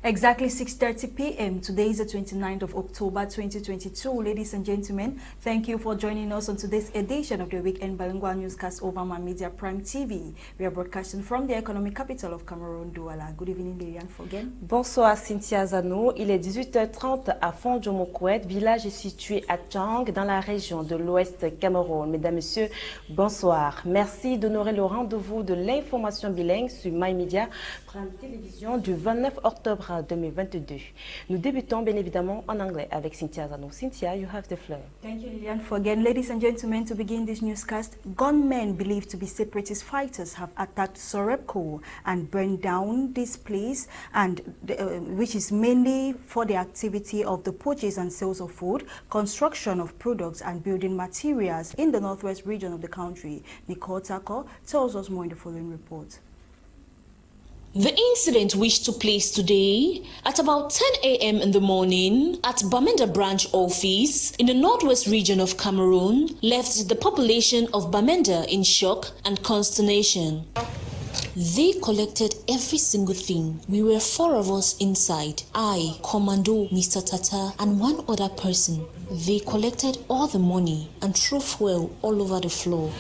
Exactly 6:30 p.m. Today is the 29th of October 2022. Ladies and gentlemen, thank you for joining us on today's edition of the Weekend Bilingual Newscast over My Media Prime TV. We are broadcasting from the economic capital of Cameroon, Douala. Good evening, Liliane, Foguen. Bonsoir, Cynthia, Azanu. Il est 18h30 à Foguen, village situé à Tchang, dans la région de l'Ouest Cameroun. Mesdames, Messieurs, bonsoir. Merci d'honorer le rendez-vous de l'information bilingue sur My Media Prime Télévision du 29 octobre 2022. Nous débutons bien évidemment en anglais avec Cynthia Azanu. Cynthia, you have the floor. Thank you, Liliane. Again, ladies and gentlemen, to begin this newscast, gunmen believed to be separatist fighters have attacked Sorepco and burned down this place, and which is mainly for the activity of the purchase and sales of food, construction of products and building materials in the northwest region of the country. Nicole Tako tells us more in the following report. The incident, which took place today at about 10 a.m. in the morning at Bamenda branch office in the northwest region of Cameroon, left the population of Bamenda in shock and consternation. They collected every single thing. We were 4 of us inside. I, Commando, Mr. Tata, and 1 other person. They collected all the money and threw fuel all over the floor.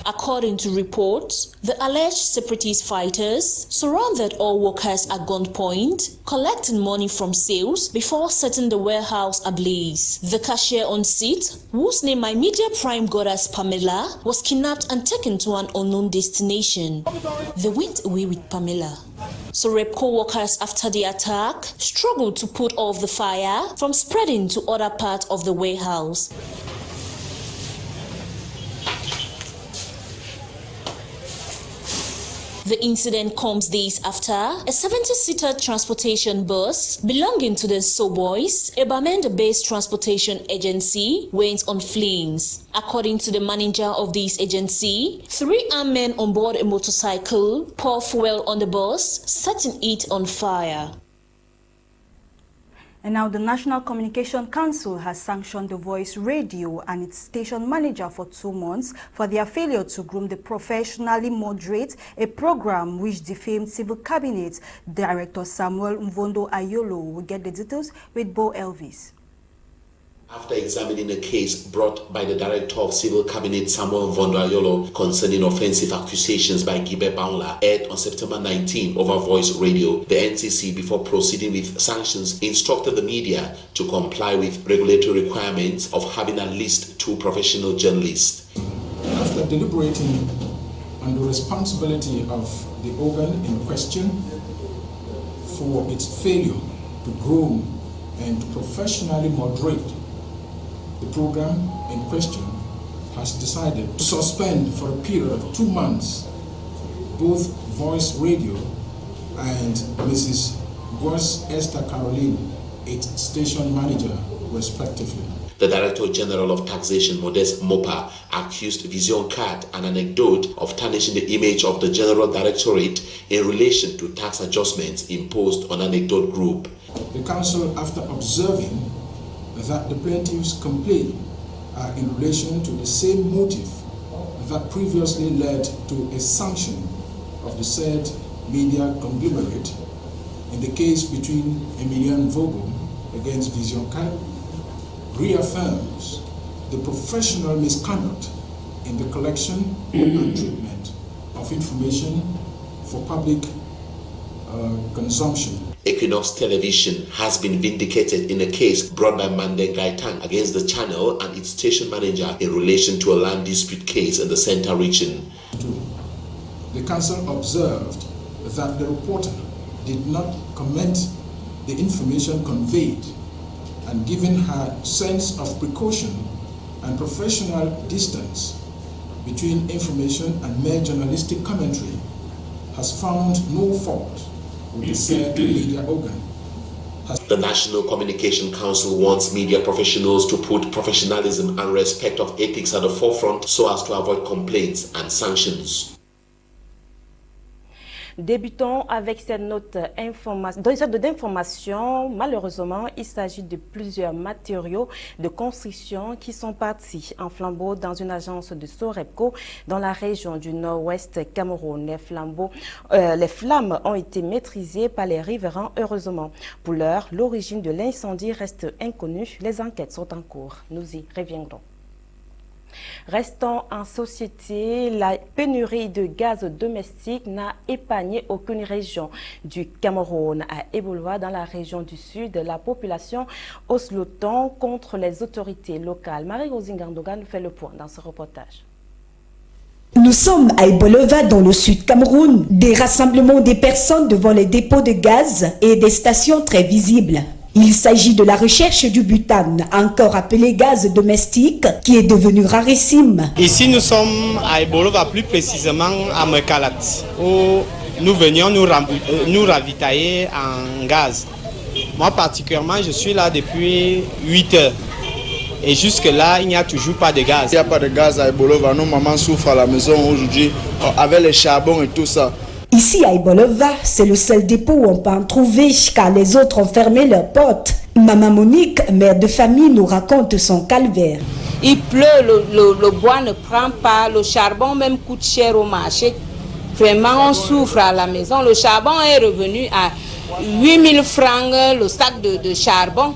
According to reports, the alleged separatist fighters surrounded all workers at gunpoint, collecting money from sales before setting the warehouse ablaze. The cashier on seat, whose name My Media Prime got as Pamela, was kidnapped and taken to an unknown destination. They went away with Pamela. Sorepco workers, after the attack, struggled to put off the fire from spreading to other parts of the warehouse. The incident comes days after a 70-seater transportation bus belonging to the Soboys, a Bamenda-based transportation agency, went on flames. According to the manager of this agency, 3 armed men on board a motorcycle poured fuel on the bus, setting it on fire. And now the National Communication Council has sanctioned the Voice Radio and its station manager for 2 months for their failure to groom the Professionally Moderate, a program which defamed Civil Cabinet Director Samuel Mvondo Ayolo. We get the details with Bo Elvis. After examining a case brought by the Director of Civil Cabinet Samuel Mvondo Ayolo concerning offensive accusations by Gibe Baula, aired on September 19 over Voice Radio, the NCC, before proceeding with sanctions, instructed the media to comply with regulatory requirements of having at least 2 professional journalists. After deliberating on the responsibility of the organ in question for its failure to groom and professionally moderate, the program in question has decided to suspend for a period of 2 months both Voice Radio and Mrs. Gwas Esther Caroline, its station manager, respectively. The Director General of Taxation, Modest Mopa, accused Vision Card, an anecdote, of tarnishing the image of the General Directorate in relation to tax adjustments imposed on Anecdote Group. The Council, after observing that the plaintiff's complaint are in relation to the same motive that previously led to a sanction of the said media conglomerate in the case between Emilian Foguen against Vision Card, reaffirms the professional misconduct in the collection and treatment of information for public consumption. Equinox Television has been vindicated in a case brought by Manden Gaitang against the channel and its station manager in relation to a land dispute case in the Central region. The Council observed that the reporter did not comment the information conveyed, and given her sense of precaution and professional distance between information and mere journalistic commentary, has found no fault with the said media organ. The National Communication Council wants media professionals to put professionalism and respect of ethics at the forefront so as to avoid complaints and sanctions. Débutons avec cette note d'information. Malheureusement, il s'agit de plusieurs matériaux de construction qui sont partis en flambeau dans une agence de Sorepco dans la région du nord-ouest Cameroun. Les flammes ont été maîtrisées par les riverains, heureusement. Pour l'heure, l'origine de l'incendie reste inconnue. Les enquêtes sont en cours. Nous y reviendrons. Restons en société, la pénurie de gaz domestique n'a épargné aucune région du Cameroun. À Eboulwa, dans la région du sud, la population hausse le ton contre les autorités locales. Marie-Rosine Gandoga nous fait le point dans ce reportage. Nous sommes à Eboulwa dans le sud Cameroun. Des rassemblements des personnes devant les dépôts de gaz et des stations très visibles. Il s'agit de la recherche du butane, encore appelé gaz domestique, qui est devenu rarissime. Ici, nous sommes à Eboulwa, plus précisément à Mekalat, où nous venions nous ravitailler en gaz. Moi, particulièrement, je suis là depuis 8 heures. Et jusque-là, il n'y a toujours pas de gaz. Il n'y a pas de gaz à Eboulwa. Nos mamans souffrent à la maison aujourd'hui avec les charbons et tout ça. Ici à Eboulwa, c'est le seul dépôt où on peut en trouver car les autres ont fermé leurs portes. Maman Monique, mère de famille, nous raconte son calvaire. Il pleut, le bois ne prend pas, le charbon même coûte cher au marché. Vraiment, on souffre à la maison. Le charbon est revenu à 8000 francs le sac de charbon.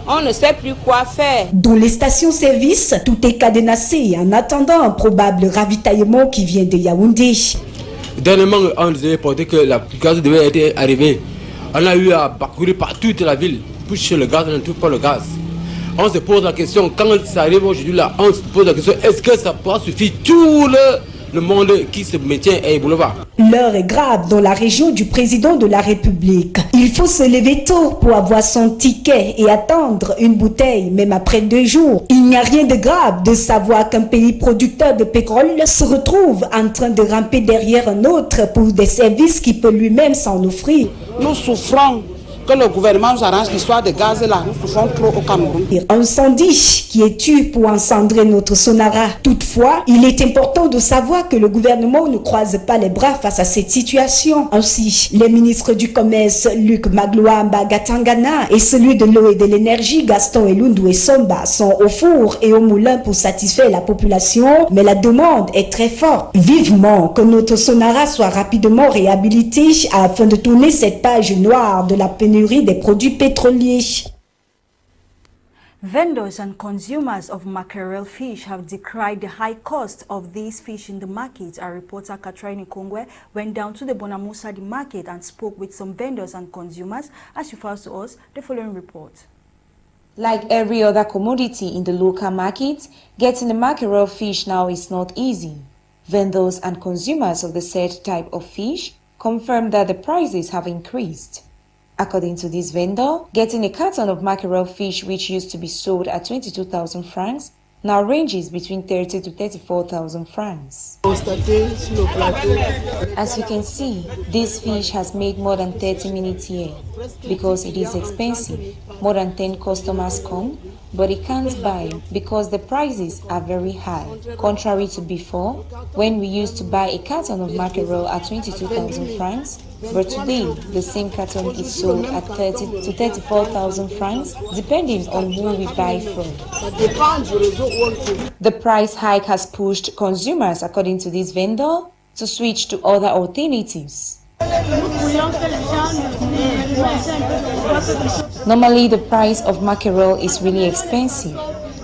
On ne sait plus quoi faire. Dans les stations-service, tout est cadenassé en attendant un probable ravitaillement qui vient de Yaoundé. Dernièrement, on nous avait porté que la gaz devait être arrivée. On a eu à parcourir par toute la ville pour chercher le gaz, on ne trouve pas le gaz. On se pose la question, quand ça arrive aujourd'hui là, on se pose la question, est-ce que ça pourra suffire tout le monde qui se maintient à Eboulwa? L'heure est grave dans la région du président de la République. Il faut se lever tôt pour avoir son ticket et attendre une bouteille, même après 2 jours. Il n'y a rien de grave de savoir qu'un pays producteur de pétrole se retrouve en train de ramper derrière un autre pour des services qui peut lui-même s'en offrir. Nous souffrons que le gouvernement nous arrange l'histoire de gaz là. Nous souffrons trop au Cameroun. Incendie qui est tué pour encendrer notre Sonara. Toutefois, il est important de savoir que le gouvernement ne croise pas les bras face à cette situation. Ainsi, les ministres du Commerce, Luc Magloamba Gatangana, et celui de l'eau et de l'énergie, Gaston Elundou et Somba, sont au four et au moulin pour satisfaire la population, mais la demande est très forte. Vivement que notre Sonara soit rapidement réhabilité afin de tourner cette page noire de la pénurie des produits pétroliers. Vendors and consumers of mackerel fish have decried the high cost of these fish in the market. Our reporter Katrine Kongwe went down to the Bonamoussadi market and spoke with some vendors and consumers as she files to us the following report. Like every other commodity in the local market, getting the mackerel fish now is not easy. Vendors and consumers of the said type of fish confirm that the prices have increased. According to this vendor, getting a carton of mackerel fish which used to be sold at 22,000 francs now ranges between 30 to 34,000 francs. As you can see, this fish has made more than 30 minutes here. Because it is expensive, more than 10 customers come, but he can't buy because the prices are very high. Contrary to before, when we used to buy a carton of mackerel at 22,000 francs, but today the same carton is sold at 30 to 34,000 francs, depending on who we buy from. The price hike has pushed consumers, according to this vendor, to switch to other alternatives. Normally, the price of mackerel is really expensive,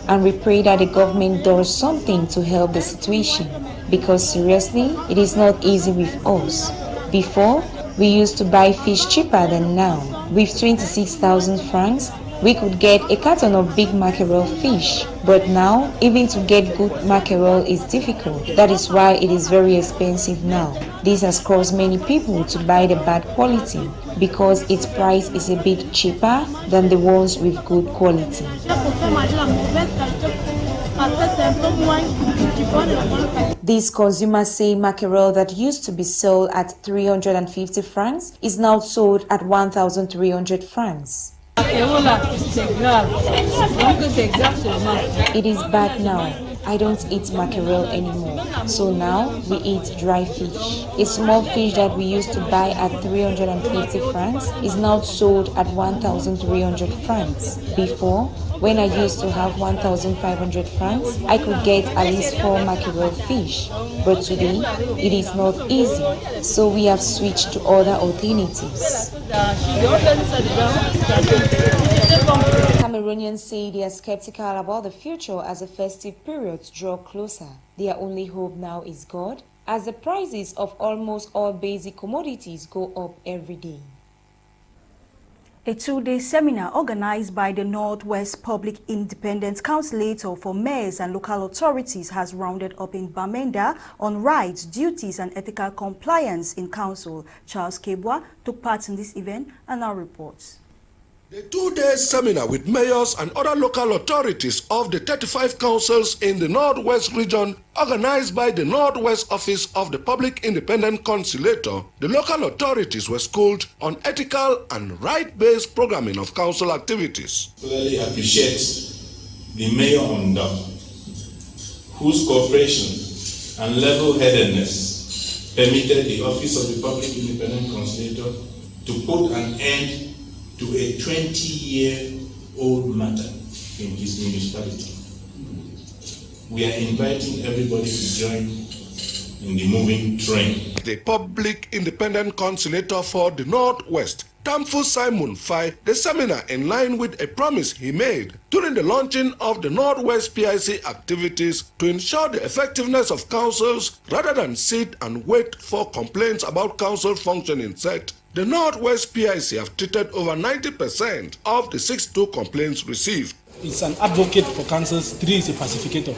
and we pray that the government does something to help the situation, because seriously, it is not easy with us. Before, we used to buy fish cheaper than now. With 26,000 francs, we could get a carton of big mackerel fish. But now, even to get good mackerel is difficult. That is why it is very expensive now. This has caused many people to buy the bad quality because its price is a bit cheaper than the ones with good quality. These consumers say mackerel that used to be sold at 350 francs is now sold at 1,300 francs. It is bad now. I don't eat mackerel anymore. So now we eat dry fish. A small fish that we used to buy at 350 francs is now sold at 1,300 francs. Before, when I used to have 1,500 francs, I could get at least 4 mackerel fish. But today, it is not easy, so we have switched to other alternatives. Cameroonians say they are skeptical about the future as the festive periods draw closer. Their only hope now is God, as the prices of almost all basic commodities go up every day. A two-day seminar organized by the Northwest Public Independence Council for mayors and local authorities has rounded up in Bamenda on rights, duties and ethical compliance in council. Charles Kebwa took part in this event and now reports. The two-day seminar with mayors and other local authorities of the 35 councils in the Northwest region, organized by the Northwest Office of the Public Independent Conciliator, the local authorities were schooled on ethical and right-based programming of council activities. I really appreciate the Mayor Ondo, whose cooperation and level-headedness permitted the Office of the Public Independent Conciliator to put an end to a 20-year-old matter in his municipality. We are inviting everybody to join in the moving train. The Public Independent Conciliator for the Northwest, Tamfu Simon Fai, the seminar in line with a promise he made during the launching of the Northwest PIC activities to ensure the effectiveness of councils rather than sit and wait for complaints about council functioning, said the Northwest PIC have treated over 90% of the 62 complaints received. It's an advocate for councils, 3 is a pacificator.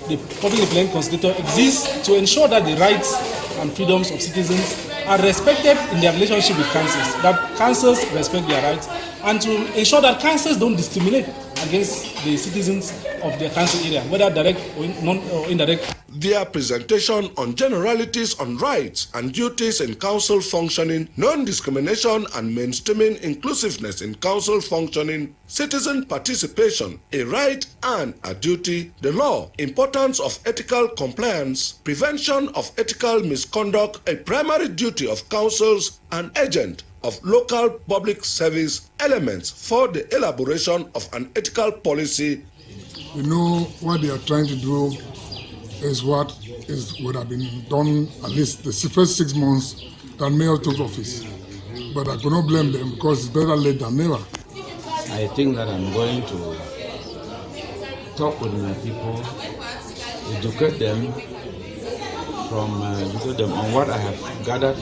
The Public Independent Conciliator exists to ensure that the rights and freedoms of citizens are respected in their relationship with councils, that councils respect their rights, and to ensure that councils don't discriminate against the citizens of their council area, whether direct or indirect. Their presentation on generalities on rights and duties in council functioning, non-discrimination and mainstreaming inclusiveness in council functioning, citizen participation, a right and a duty, the law, importance of ethical compliance, prevention of ethical misconduct, a primary duty of councils, an agent of local public service, elements for the elaboration of an ethical policy. We know what they are trying to do is what would have been done at least the first 6 months that Mayor took office. But I cannot blame them because it's better late than never. I think that I'm going to talk with my people, educate them on what I have gathered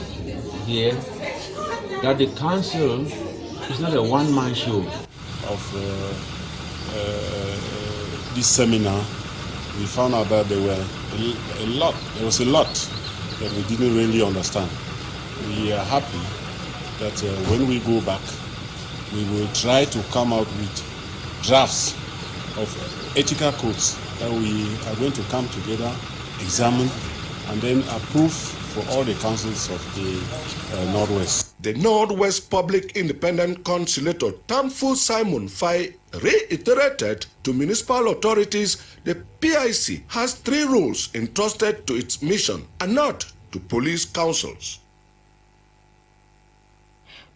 here, that the council is not a one-man show. Of this seminar, we found out that there was a lot that we didn't really understand. We are happy that when we go back, we will try to come out with drafts of ethical codes that we are going to come together, examine, and then approve for all the councils of the Northwest. The Northwest Public Independent Conciliator Tamfu Simon Fai reiterated to municipal authorities the PIC has 3 roles entrusted to its mission and not to police councils.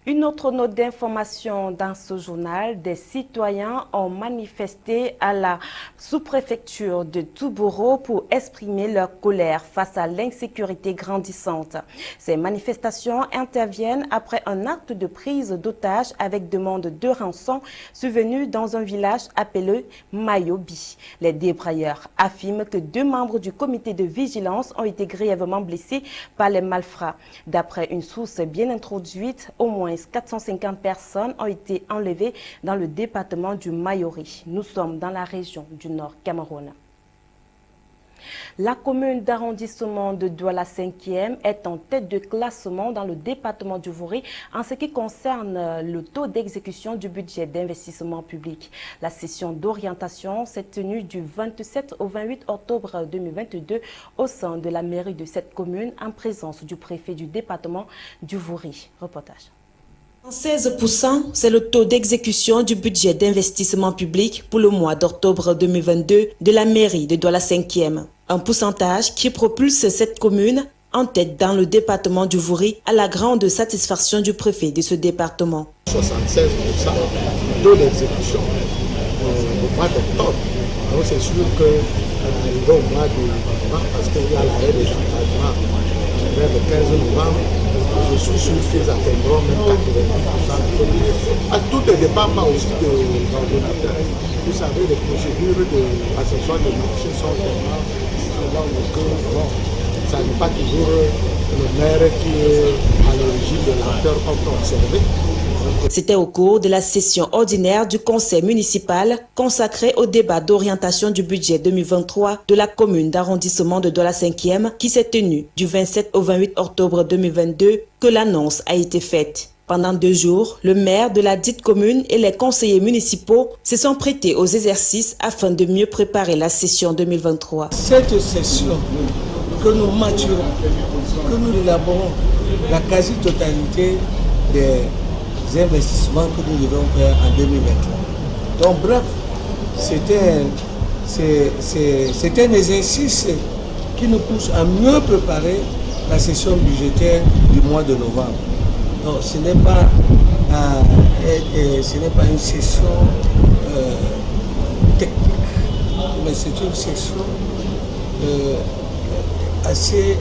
Une autre note d'information dans ce journal, des citoyens ont manifesté à la sous-préfecture de Touboro pour exprimer leur colère face à l'insécurité grandissante. Ces manifestations interviennent après un acte de prise d'otage avec demande de rançon survenu dans un village appelé Mayobi. Les débrailleurs affirment que 2 membres du comité de vigilance ont été grièvement blessés par les malfrats. D'après une source bien introduite, au moins 450 personnes ont été enlevées dans le département du Mayori. Nous sommes dans la région du Nord Cameroun. La commune d'arrondissement de Douala 5e est en tête de classement dans le département du Vouri en ce qui concerne le taux d'exécution du budget d'investissement public. La session d'orientation s'est tenue du 27 au 28 octobre 2022 au sein de la mairie de cette commune en présence du préfet du département du Vouri. Reportage. 16%, c'est le taux d'exécution du budget d'investissement public pour le mois d'octobre 2022 de la mairie de Douala 5e. Un pourcentage qui propulse cette commune en tête dans le département du Vouri à la grande satisfaction du préfet de ce département. 76% taux d'exécution au mois d'octobre. Donc c'est sûr que au mois de novembre, parce qu'il y a l'arrêt des engagements vers le 15 novembre, je suis sûr qu'ils atteindront même 80%. Tout ne dépend pas aussi de l'ordinateur. Vous savez, les procédures de l'assession de marché sont tellement longues que bon, ça n'est pas toujours le maire qui est à l'origine de l'acteur qu'on peut observer. C'était au cours de la session ordinaire du conseil municipal consacrée au débat d'orientation du budget 2023 de la commune d'arrondissement de Douala 5e qui s'est tenue du 27 au 28 octobre 2022 que l'annonce a été faite. Pendant 2 jours, le maire de la dite commune et les conseillers municipaux se sont prêtés aux exercices afin de mieux préparer la session 2023. Cette session que nous maturons, que nous élaborons la quasi-totalité des investissements que nous devons faire en 2023. Donc bref, c'est un exercice qui nous pousse à mieux préparer la session budgétaire du mois de novembre. Donc ce n'est pas une session technique, mais c'est une session assez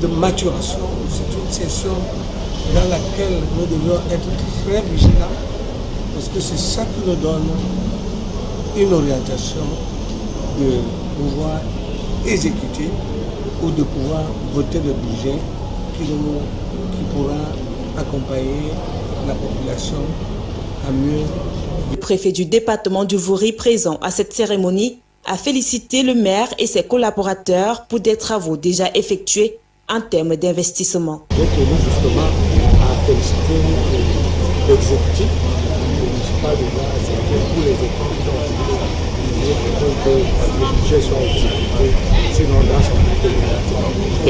de maturation, c'est une session dans laquelle nous devons être très vigilants parce que c'est ça qui nous donne une orientation de pouvoir exécuter ou de pouvoir voter le budget qui pourra accompagner la population à mieux. Le préfet du département du Vouri présent à cette cérémonie a félicité le maire et ses collaborateurs pour des travaux déjà effectués en termes d'investissement. J'ai tenu justement à féliciter l'exécutif municipal de Douala 5e pour les efforts qui ont été pour que le budget soit exécuté, sinon dans son.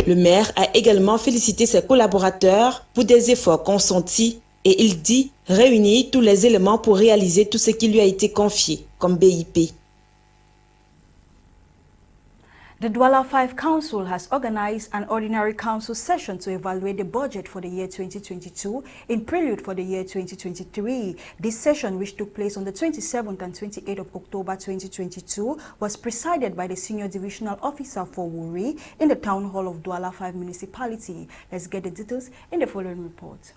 Le maire a également félicité ses collaborateurs pour des efforts consentis et il dit réunir tous les éléments pour réaliser tout ce qui lui a été confié comme BIP. The Douala 5 Council has organized an ordinary council session to evaluate the budget for the year 2022 in prelude for the year 2023. This session, which took place on the 27th and 28th of October 2022, was presided by the Senior Divisional Officer for Wuri in the Town Hall of Douala 5 Municipality. Let's get the details in the following report.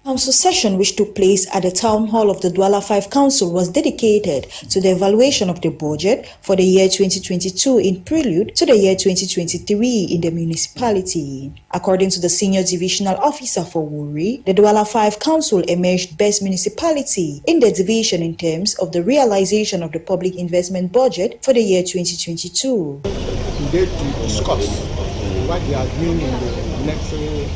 Council session which took place at the Town Hall of the Douala 5 Council was dedicated to the evaluation of the budget for the year 2022 in prelude to the year 2023 in the municipality. According to the Senior Divisional Officer for Wuri, the Douala 5 Council emerged best municipality in the division in terms of the realization of the public investment budget for the year 2022. Today to discuss what they are doing in the next year.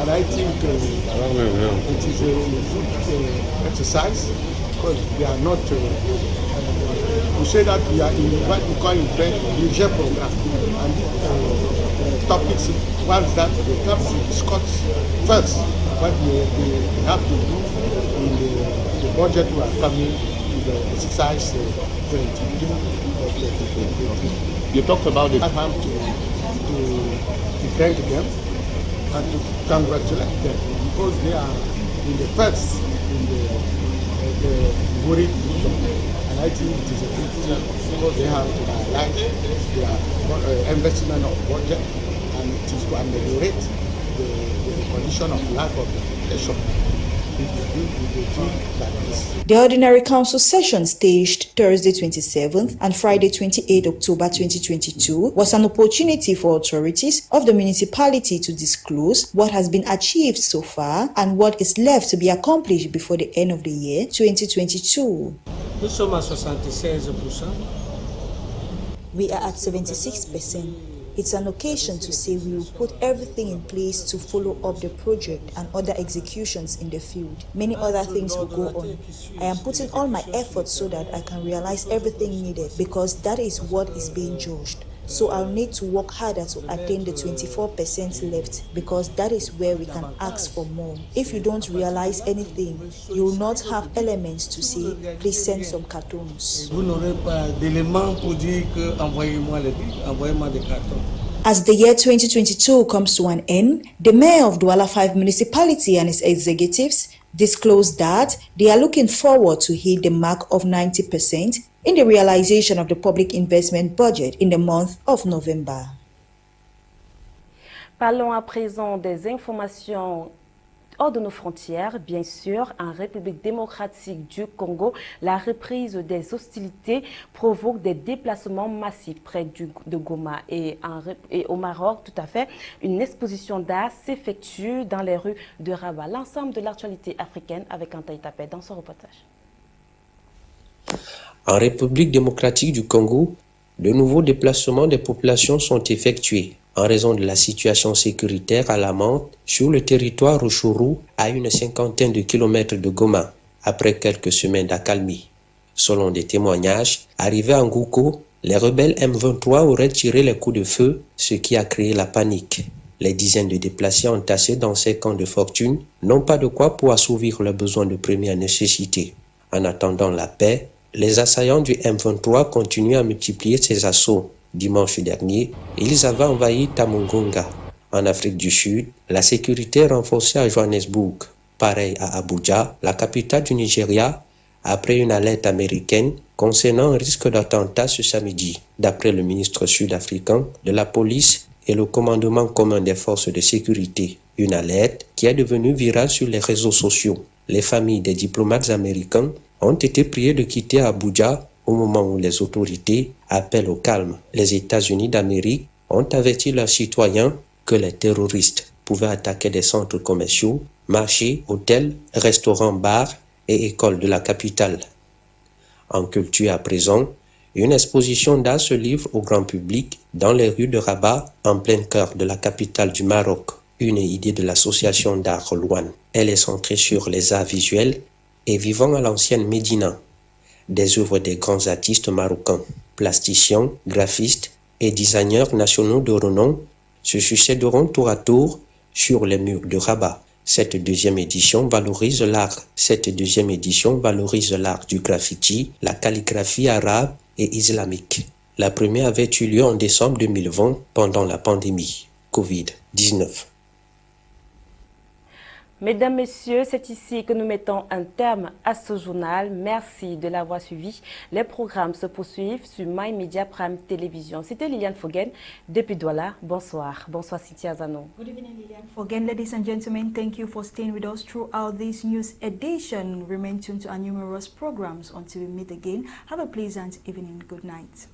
And I think it is a good exercise because we are not, we say that we are in what we call in French, budget program. And topics, once that they come to discuss first what we have to do in the budget we are coming to the exercise 22 or 23. You talked about the time to thank them and to congratulate them because they are in the first in the Wuri division, and I think it is a good thing because they have to realize their investment of budget and it is to ameliorate the condition of lack of education. The Ordinary Council session staged Thursday 27th and Friday 28 October 2022 was an opportunity for authorities of the municipality to disclose what has been achieved so far and what is left to be accomplished before the end of the year 2022. Nous sommes à 76%. We are at 76%. It's an occasion to say we will put everything in place to follow up the project and other executions in the field. Many other things will go on. I am putting all my efforts so that I can realize everything needed because that is what is being judged. So I'll need to work harder to attain the 24% left, because that is where we can ask for more. If you don't realize anything, you will not have elements to say, please send some cartoons. Vous n'aurez pas d'éléments pour dire que envoyez-moi des cartons. As the year 2022 comes to an end, the mayor of Douala 5 municipality and his executives disclosed that they are looking forward to hit the mark of 90% in the realization of the public investment budget in the month of November. Parlons à présent des informations hors de nos frontières. Bien sûr, en République démocratique du Congo, la reprise des hostilités provoque des déplacements massifs près de Goma et au Maroc, tout à fait. Une exposition d'art s'effectue dans les rues de Rabat. L'ensemble de l'actualité africaine avec Antaï Tapé dans son reportage. En République démocratique du Congo, de nouveaux déplacements des populations sont effectués en raison de la situation sécuritaire alarmante sur le territoire Rutshuru à une cinquantaine de kilomètres de Goma, après quelques semaines d'accalmie. Selon des témoignages, arrivés à Ngouko, les rebelles M23 auraient tiré les coups de feu, ce qui a créé la panique. Les dizaines de déplacés entassés dans ces camps de fortune n'ont pas de quoi pour assouvir leurs besoins de première nécessité. En attendant la paix, les assaillants du M23 continuent à multiplier ces assauts. Dimanche dernier, ils avaient envahi Tamungunga. En Afrique du Sud, la sécurité est renforcée à Johannesburg. Pareil à Abuja, la capitale du Nigeria, après une alerte américaine concernant un risque d'attentat ce samedi. D'après le ministre sud-africain de la police et le commandement commun des forces de sécurité, une alerte qui est devenue virale sur les réseaux sociaux. Les familles des diplomates américains ont été priées de quitter Abuja au moment où les autorités appellent au calme. Les États-Unis d'Amérique ont averti leurs citoyens que les terroristes pouvaient attaquer des centres commerciaux, marchés, hôtels, restaurants, bars et écoles de la capitale. En culture à présent, une exposition d'art se livre au grand public dans les rues de Rabat, en plein cœur de la capitale du Maroc. Une idée de l'association d'art Louane. Elle est centrée sur les arts visuels et vivant à l'ancienne Médina. Des œuvres des grands artistes marocains, plasticiens, graphistes et designers nationaux de renom se succéderont tour à tour sur les murs de Rabat. Cette deuxième édition valorise l'art du graffiti, la calligraphie arabe et islamique. La première avait eu lieu en décembre 2020 pendant la pandémie Covid-19. Mesdames, Messieurs, c'est ici que nous mettons un terme à ce journal. Merci de l'avoir suivi. Les programmes se poursuivent sur My Media Prime Télévision. C'était Liliane Foguen depuis Douala. Bonsoir. Bonsoir Cynthia, Azanu. Good evening, Liliane Foguen. Ladies and gentlemen, thank you for staying with us throughout this news edition. Remain tuned to our numerous programs until we meet again. Have a pleasant evening. Good night.